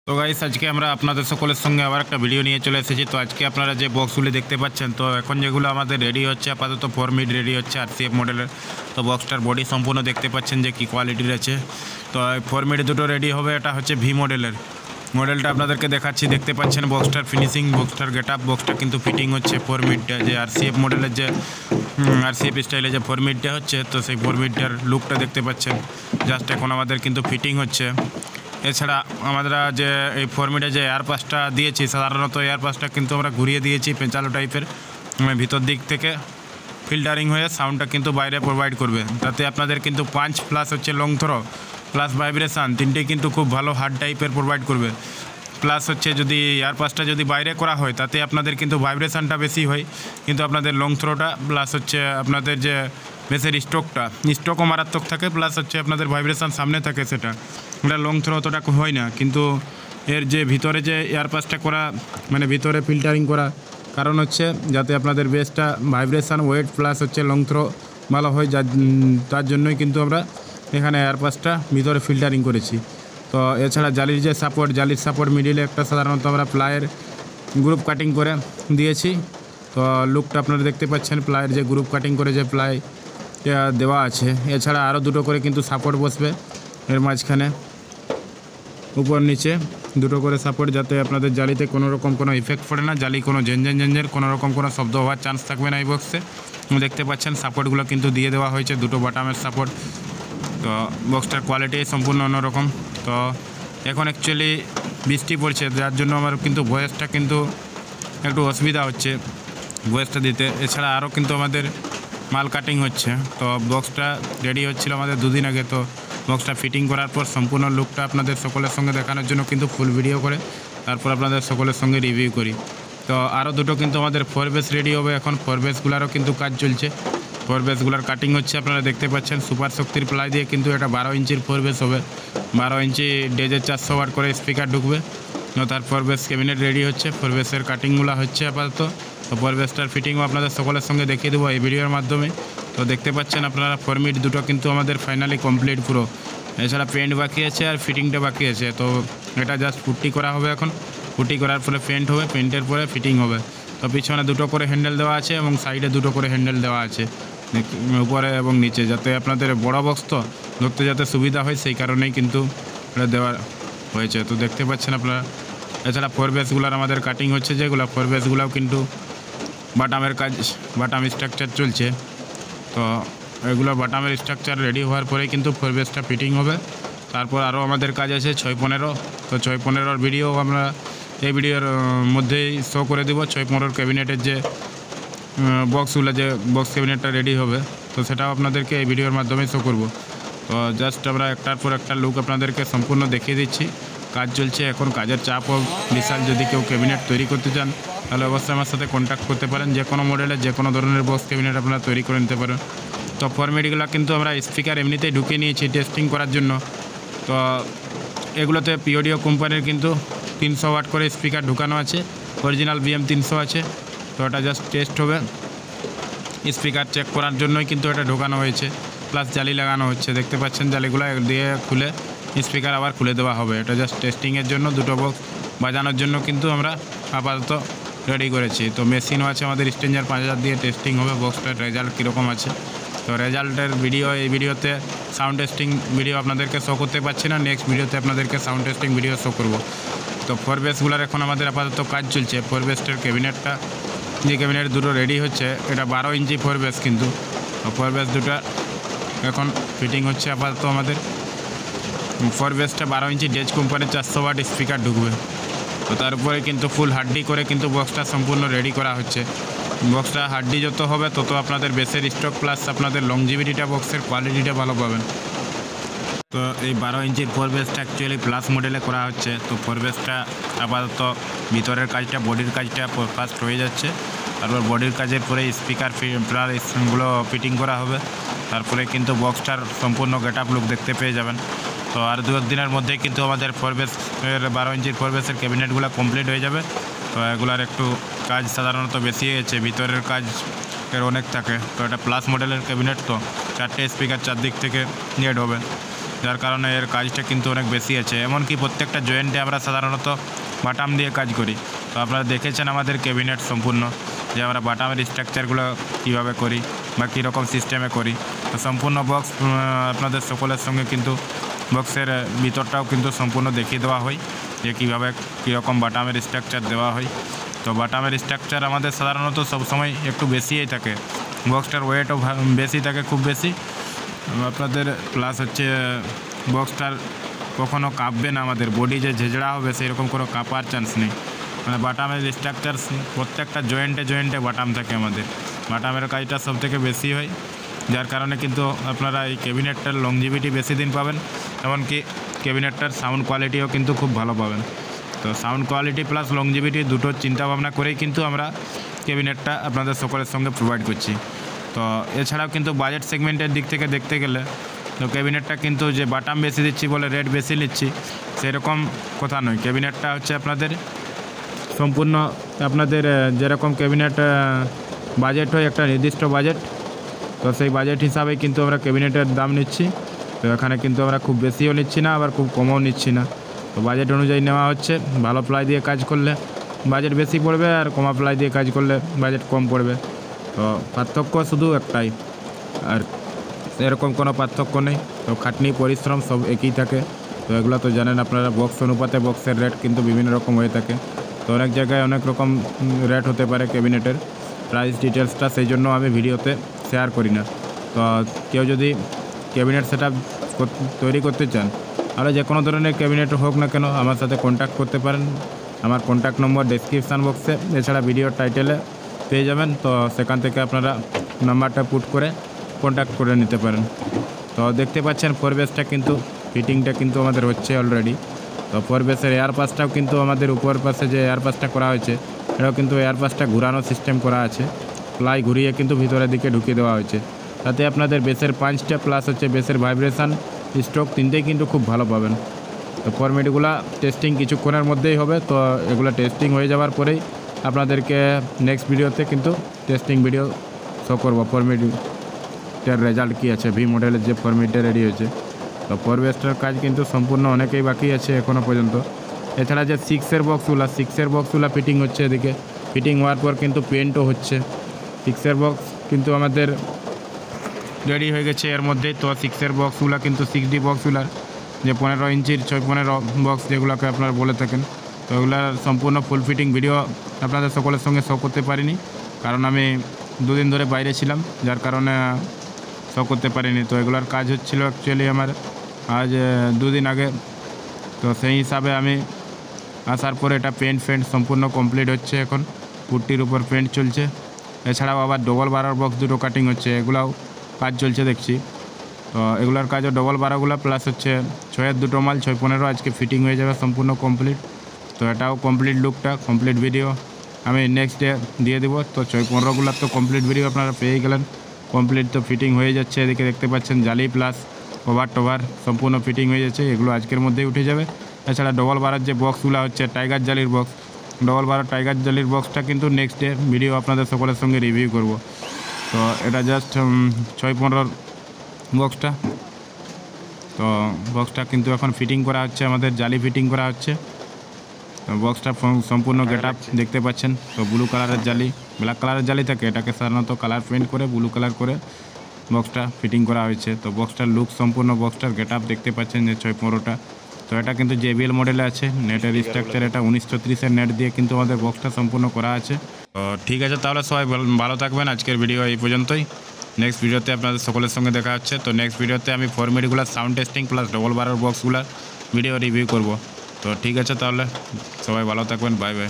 তো গাইস আজকে আমরা আপনাদের সকলের সঙ্গে আবার একটা ভিডিও নিয়ে চলে এসেছি। তো আজকে আপনারা যে বক্সগুলি দেখতে পাচ্ছেন, তো এখন যেগুলো আমাদের রেডি হচ্ছে আপাতত 4 মিড রেডি হচ্ছে আরসিএফ মডেলের। তো বক্সটার বডি সম্পূর্ণ দেখতে পাচ্ছেন যে কী কোয়ালিটির আছে। তো 4 মিড দুটো রেডি হবে, এটা হচ্ছে ভি মডেলটা আপনাদেরকে দেখাচ্ছি। দেখতে পাচ্ছেন বক্সটার ফিনিশিং, বক্সটার গেট আপ, বক্সটা কিন্তু ফিটিং হচ্ছে 4 মিডটা যে আরসিএফ মডেলের যে আরসিএফ স্টাইলে যে 4 মিডটা হচ্ছে। তো সেই 4 মিডটার লুকটা দেখতে পাচ্ছেন, জাস্ট এখন আমাদের কিন্তু ফিটিং হচ্ছে। এছাড়া আমরা যে এই 4 মিডে যে এয়ার পাসটা দিয়েছি, সাধারণত এয়ার পাসটা কিন্তু আমরা ঘুরিয়ে দিয়েছি পেঁচালো টাইপের, ভিতর দিক থেকে ফিল্টারিং হয়ে সাউন্ডটা কিন্তু বাইরে প্রোভাইড করবে। তাতে আপনাদের কিন্তু পাঞ্চ প্লাস হচ্ছে লং থ্রো প্লাস ভাইব্রেশান তিনটেই কিন্তু খুব ভালো হার্ড টাইপের প্রোভাইড করবে। প্লাস হচ্ছে যদি এয়ার পাসটা যদি বাইরে করা হয় তাতে আপনাদের কিন্তু ভাইব্রেশানটা বেশি হয়, কিন্তু আপনাদের লং থ্রোটা প্লাস হচ্ছে আপনাদের যে বেসের স্ট্রোকও মারাত্মক থাকে, প্লাস হচ্ছে আপনাদের ভাইব্রেশান সামনে থাকে, সেটা লং থ্রো অতটা হয় না। কিন্তু এর যে ভিতরে যে এয়ার পাসটা করা, মানে ভিতরে ফিল্টারিং করা কারণ হচ্ছে যাতে আপনাদের বেসটা ভাইব্রেশান ওয়েট প্লাস হচ্ছে লং থ্রো ভালো হয়, তার জন্যই কিন্তু আমরা এখানে এয়ার পাসটা ভিতরে ফিল্টারিং করেছি। তো এছাড়া জালির সাপোর্ট মিডিলে একটা সাধারণত আমরা প্লায়ের গ্রুপ কাটিং করে দিয়েছি। তো লুকটা আপনারা দেখতে পাচ্ছেন, প্লায়ের যে গ্রুপ কাটিং করে যে প্লাই দেওয়া আছে। এছাড়া আরও দুটো করে কিন্তু সাপোর্ট বসবে এর মাঝখানে, উপর নিচে দুটো করে সাপোর্ট, যাতে আপনাদের জালিতে কোনো ইফেক্ট পড়ে না, জালি কোনো ঝেঞ্ঝের কোনো রকম কোনো শব্দ হওয়ার চান্স থাকবে না এই বক্সে। দেখতে পাচ্ছেন সাপোর্টগুলো কিন্তু দিয়ে দেওয়া হয়েছে, দুটো বাটামের সাপোর্ট। তো বক্সটার কোয়ালিটি সম্পূর্ণ অন্যরকম। তো এখন অ্যাকচুয়ালি বৃষ্টি পড়ছে, যার জন্য আমার কিন্তু ভয়েসটা কিন্তু একটু অসুবিধা হচ্ছে ভয়েসটা দিতে। এছাড়া আরও কিন্তু আমাদের মাল কাটিং হচ্ছে। তো বক্সটা রেডি হচ্ছিল আমাদের দুদিন আগে। তো বক্সটা ফিটিং করার পর সম্পূর্ণ লুকটা আপনাদের সকলের সঙ্গে দেখানোর জন্য কিন্তু ফুল ভিডিও করে তারপর আপনাদের সকলের সঙ্গে রিভিউ করি। তো আরও দুটো কিন্তু আমাদের 4 বেস রেডি হবে এখন। 4 বেসগুলোরও কিন্তু কাজ চলছে, 4 বেসগুলোর কাটিং হচ্ছে। আপনারা দেখতে পাচ্ছেন সুপার শক্তির প্লাই দিয়ে কিন্তু এটা 12 ইঞ্চির 4 বেস হবে। 12 ইঞ্চি ডেজের 400 ওয়াট করে স্পিকার ঢুকবে। তার 4 বেস ক্যাবিনেট রেডি হচ্ছে, 4 বেসের কাটিংগুলো হচ্ছে আপাতত। তো 4 বেসটার ফিটিংও আপনাদের সকলের সঙ্গে দেখিয়ে দেবো এই ভিডিওর মাধ্যমে। তো দেখতে পাচ্ছেন আপনারা 4 মিড দুটো কিন্তু আমাদের ফাইনালি কমপ্লিট পুরো। এছাড়া পেন্ট বাকি আছে আর ফিটিংটা বাকি আছে। তো এটা জাস্ট পুট্টি করা হবে এখন, পুট্টি করার পরে পেন্ট হবে, পেন্টের পরে ফিটিং হবে। তো পিছনে দুটো করে হ্যান্ডেল দেওয়া আছে এবং সাইডে দুটো করে হ্যান্ডেল দেওয়া আছে উপরে এবং নিচে, যাতে আপনাদের বড় বক্স তো ধরতে যাতে সুবিধা হয়, সেই কারণেই কিন্তু এটা দেওয়া হয়েছে। তো দেখতে পাচ্ছেন আপনারা। এছাড়া 4 বেসগুলোর আমাদের কাটিং হচ্ছে, যেগুলো 4 বেসগুলোও কিন্তু বাটামের কাজ, বাটাম স্ট্রাকচার চলছে। তো এগুলো বাটামের স্ট্রাকচার রেডি হওয়ার পরে কিন্তু 4 বেসটা ফিটিং হবে। তারপর আরও আমাদের কাজ আছে 6-15। তো 6-15 ভিডিও আমরা এই ভিডিওর মধ্যেই শো করে দেবো। 6-15 ক্যাবিনেটের যে বক্সগুলো, যে বক্স ক্যাবিনেটটা রেডি হবে, তো সেটাও আপনাদেরকে এই ভিডিওর মাধ্যমে শো করব। তো জাস্ট আমরা একটার পর একটা লুক আপনাদেরকে সম্পূর্ণ দেখিয়ে দিচ্ছি। কাজ চলছে এখন, কাজের চাপও বিশাল। যদি কেউ ক্যাবিনেট তৈরি করতে চান তাহলে অবশ্যই আমার সাথে কন্ট্যাক্ট করতে পারেন। যে কোনো মডেলের যে কোনো ধরনের বক্স ক্যাবিনেট আপনারা তৈরি করে নিতে পারেন। তো 4 মিডগুলো কিন্তু আমরা স্পিকার এমনিতেই ঢুকিয়ে নিয়েছি টেস্টিং করার জন্য। তো এগুলোতে পিওডিও কোম্পানির কিন্তু 300 ওয়াট করে স্পিকার ঢুকানো আছে, অরিজিনাল BM 300 আছে। তো এটা জাস্ট টেস্ট হবে, স্পিকার চেক করার জন্যই কিন্তু এটা ঢোকানো হয়েছে, প্লাস জালি লাগানো হচ্ছে। দেখতে পাচ্ছেন জালিগুলো দিয়ে খুলে স্পিকার আবার খুলে দেওয়া হবে। এটা জাস্ট টেস্টিংয়ের জন্য, দুটো বক্স বাজানোর জন্য কিন্তু আমরা আপাতত রেডি করেছি। তো মেশিনও আছে আমাদের স্ট্রেঞ্জার 5000 দিয়ে টেস্টিং হবে বক্সটার রেজাল্ট কীরকম আছে। তো রেজাল্টের ভিডিও এই ভিডিওতে সাউন্ড টেস্টিং ভিডিও আপনাদেরকে শো করতে পারছি না, নেক্সট ভিডিওতে আপনাদেরকে সাউন্ড টেস্টিং ভিডিও শো করব। তো 4 বেসগুলোর এখন আমাদের আপাতত কাজ চলছে। 4 বেসটার ক্যাবিনেটটা, যে ক্যাবিনেট দুটো রেডি হচ্ছে, এটা 12 ইঞ্চি 4 বেস কিন্তু। 4 বেস দুটো এখন ফিটিং হচ্ছে আপাতত আমাদের। 4 বেসটা 12 ইঞ্চি ডেজ কোম্পানির 400 ওয়াট স্পিকার ঢুকবে। তো তার উপরে কিন্তু ফুল হার্ডি করে কিন্তু বক্সটা সম্পূর্ণ রেডি করা হচ্ছে। বক্সটা হার্ডি যত হবে তত আপনাদের বেসের স্টক প্লাস আপনাদের লংজিভিটিটা, বক্সের কোয়ালিটিটা ভালো পাবেন। তো এই 12 ইঞ্চির 4 বেসটা অ্যাকচুয়ালি প্লাস মডেলে করা হচ্ছে। তো 4 বেসটা আপাতত ভিতরের কাজটা, বডির কাজটা ফার্স্ট হয়ে যাচ্ছে। তারপর বডির কাজের পরে স্পিকার প্লাসগুলো ফিটিং করা হবে। তারপরে কিন্তু বক্সটার সম্পূর্ণ গেট আপ লুক দেখতে পেয়ে যাবেন। তো আর 2-1 দিনের মধ্যেই কিন্তু আমাদের 4 বেসের 12 ইঞ্চির 4 বেসের ক্যাবিনেটগুলো কমপ্লিট হয়ে যাবে। তো এগুলার একটু কাজ সাধারণত বেশি হয়েছে, ভিতরের কাজ এর অনেক থাকে। তো এটা প্লাস মডেলের ক্যাবিনেট, তো 4টে স্পিকার 4 দিক থেকে নেট হবে। যার কারণে এর কাজটা কিন্তু অনেক বেশি আছে। এমনকি প্রত্যেকটা জয়েন্টে আমরা সাধারণত বাটাম দিয়ে কাজ করি। তো আপনারা দেখেছেন আমাদের ক্যাবিনেট সম্পূর্ণ যে আমরা বাটামের স্ট্রাকচারগুলো কীভাবে করি বা কীরকম সিস্টেমে করি। তো সম্পূর্ণ বক্স আপনাদের সকলের সঙ্গে কিন্তু বক্সের ভিতরটাও কিন্তু সম্পূর্ণ দেখিয়ে দেওয়া হয় যে কীভাবে কীরকম বাটামের স্ট্রাকচার দেওয়া হয়। তো বাটামের স্ট্রাকচার আমাদের সাধারণত সবসময় একটু বেশিই থাকে, বক্সটার ওয়েটও বেশি থাকে, খুব বেশি আপনাদের। প্লাস হচ্ছে বক্সটার কখনও কাঁপবে না, আমাদের বডি যে ঝেঁঝড়া হবে সেরকম কোনো কাঁপার চান্স নেই। মানে বাটামের স্ট্রাকচার প্রত্যেকটা জয়েন্টে বাটাম থাকে আমাদের। বাটামের কাজটা সবথেকে বেশি হয়, যার কারণে কিন্তু আপনারা এই ক্যাবিনেটটার লংজিভিটি বেশি দিন পাবেন। এমনকি ক্যাবিনেটটার সাউন্ড কোয়ালিটিও কিন্তু খুব ভালো পাবেন। তো সাউন্ড কোয়ালিটি প্লাস লংজিভিটি দুটো চিন্তাভাবনা করেই কিন্তু আমরা ক্যাবিনেটটা আপনাদের সকলের সঙ্গে প্রোভাইড করছি। তো এছাড়াও কিন্তু বাজেট সেগমেন্টের দিক থেকে দেখতে গেলে তো ক্যাবিনেটটা কিন্তু যে বাটাম বেশি দিচ্ছি বলে রেট বেশি নিচ্ছি সেরকম কথা নয়। ক্যাবিনেটটা হচ্ছে আপনাদের সম্পূর্ণ আপনাদের যেরকম ক্যাবিনেট বাজেট হয় একটা নির্দিষ্ট বাজেট, তো সেই বাজেট হিসাবে কিন্তু আমরা ক্যাবিনেটের দাম নিচ্ছি। তো এখানে কিন্তু আমরা খুব বেশিও নিচ্ছি না, আবার খুব কমও নিচ্ছি না। তো বাজেট অনুযায়ী নেওয়া হচ্ছে। ভালো প্লাই দিয়ে কাজ করলে বাজেট বেশি পড়বে, আর কমা প্লাই দিয়ে কাজ করলে বাজেট কম পড়বে। তো পার্থক্য শুধু একটাই, আর এরকম কোনো পার্থক্য নেই। তো খাটনি পরিশ্রম সব একই থাকে। তো এগুলো তো জানেন আপনারা, বক্স অনুপাতে বক্সের রেট কিন্তু বিভিন্ন রকম হয়ে থাকে। তো অনেক জায়গায় অনেক রকম রেট হতে পারে ক্যাবিনেটের প্রাইস ডিটেলসটা, সেই জন্য আমি ভিডিওতে শেয়ার করি না। তো কেউ যদি ক্যাবিনেট সেটআপ তৈরি করতে চান, তাহলে যে কোনো ধরনের ক্যাবিনেট হোক না কেন আমার সাথে কন্ট্যাক্ট করতে পারেন। আমার কন্ট্যাক্ট নম্বর ডেসক্রিপশান বক্সে, এছাড়া ভিডিওর টাইটেলে পেয়ে যাবেন। তো সেখান থেকে আপনারা নাম্বারটা পুট করে কন্ট্যাক্ট করে নিতে পারেন। তো দেখতে পাচ্ছেন ফোরবেসটা কিন্তু ফিটিংটা কিন্তু আমাদের হচ্ছে অলরেডি। তো ফোরবেসের এয়ার পাসটাও কিন্তু আমাদের উপর পাশে যে এয়ার পাসটা করা হয়েছে এটাও কিন্তু এয়ার পাসটা ঘুরানো সিস্টেম করা আছে। প্লাই ঘুরিয়ে কিন্তু ভিতরের দিকে ঢুকিয়ে দেওয়া হয়েছে, তাতে আপনাদের বেসের পাঞ্চটা প্লাস হচ্ছে বেসের ভাইব্রেশান স্ট্রোক তিনটেই কিন্তু খুব ভালো পাবেন। তো ফরম্যাটগুলো টেস্টিং কিছুক্ষণের মধ্যেই হবে। তো এগুলো টেস্টিং হয়ে যাওয়ার পরেই আপনাদেরকে নেক্সট ভিডিওতে কিন্তু টেস্টিং ভিডিও শো করবো ফরম্যাটের রেজাল্ট কী আছে, ভি মডেলের যে ফরম্যাটটা রেডি হয়েছে। তো ফরবেসটার কাজ কিন্তু সম্পূর্ণ অনেকেই বাকি আছে এখনও পর্যন্ত। এছাড়া যে সিক্সের বক্সগুলো ফিটিং হচ্ছে, এদিকে ফিটিং হওয়ার পর কিন্তু পেন্টও হচ্ছে। সিক্সের বক্স কিন্তু আমাদের রেডি হয়ে গেছে এর মধ্যে। তো সিক্সের বক্সগুলো কিন্তু 6D বক্সগুলার যে 15 ইঞ্চির 6-15 বক্স যেগুলোকে আপনারা বলে থাকেন, তো ওগুলার সম্পূর্ণ ফুল ফিটিং ভিডিও আপনাদের সকলের সঙ্গে শো করতে পারিনি, কারণ আমি দুদিন ধরে বাইরে ছিলাম, যার কারণে শো করতে পারিনি। তো এগুলার কাজ হচ্ছিলো অ্যাকচুয়ালি আমার আজ 2 দিন আগে। তো সেই হিসাবে আমি আসার পরে এটা পেন্ট সম্পূর্ণ কমপ্লিট হচ্ছে, এখন পুট্টির উপর পেন্ট চলছে। এছাড়াও আবার ডবল বারার বক্স দুটো কাটিং হচ্ছে, এগুলাও কাজ চলছে দেখছি। তো এগুলোর কাজও ডবল বারাগুলো প্লাস হচ্ছে 6-এর দুটো মাল 6-15 আজকে ফিটিং হয়ে যাবে সম্পূর্ণ কমপ্লিট। তো এটাও কমপ্লিট লুকটা কমপ্লিট ভিডিও আমি নেক্সট ডে দিয়ে দিব। তো 6-15গুলোর তো কমপ্লিট ভিডিও আপনারা পেয়ে গেলেন। কমপ্লিট তো ফিটিং হয়ে যাচ্ছে, এদিকে দেখতে পাচ্ছেন জালি প্লাস কভার সম্পূর্ণ ফিটিং হয়ে যাচ্ছে, এগুলো আজকের মধ্যেই উঠে যাবে। এছাড়া ডবল বারার যে বক্সগুলো হচ্ছে টাইগার জালির বক্স, ডবল বারার টাইগার জালির বক্সটা কিন্তু নেক্সট ডে ভিডিও আপনাদের সকলের সঙ্গে রিভিউ করব। তো এটা জাস্ট 6-15 বক্সটা। তো বক্সটা কিন্তু এখন ফিটিং করা হচ্ছে, আমাদের জালি ফিটিং করা হচ্ছে। বক্সটা সম্পূর্ণ গেট আপ দেখতে পাচ্ছেন। তো ব্লু কালারের জালি, ব্ল্যাক কালারের জালি থাকে, এটাকে সাধারণত কালার পেন্ট করে ব্লু কালার করে বক্সটা ফিটিং করা হয়েছে। তো বক্সটার লুক সম্পূর্ণ বক্সটার গেট আপ দেখতে পাচ্ছেন যে 6-15টা। তো এটা কিন্তু JBL মডেলে আছে, নেটের স্ট্রাকচার এটা 1930-এর নেট দিয়ে কিন্তু আমাদের বক্সটা সম্পূর্ণ করা আছে। তো ঠিক আছে, তাহলে সবাই ভালো থাকবেন। আজকের ভিডিও এই পর্যন্তই। নেক্সট ভিডিওতে আপনাদের সকলের সঙ্গে দেখা হচ্ছে। তো নেক্সট ভিডিওতে আমি ফরম্যাটগুলোর সাউন্ড টেস্টিং প্লাস ডবল বারার বক্সগুলোর ভিডিও রিভিউ করব। তো ঠিক আছে, তাহলে সবাই ভালো থাকবেন, বাই বাই।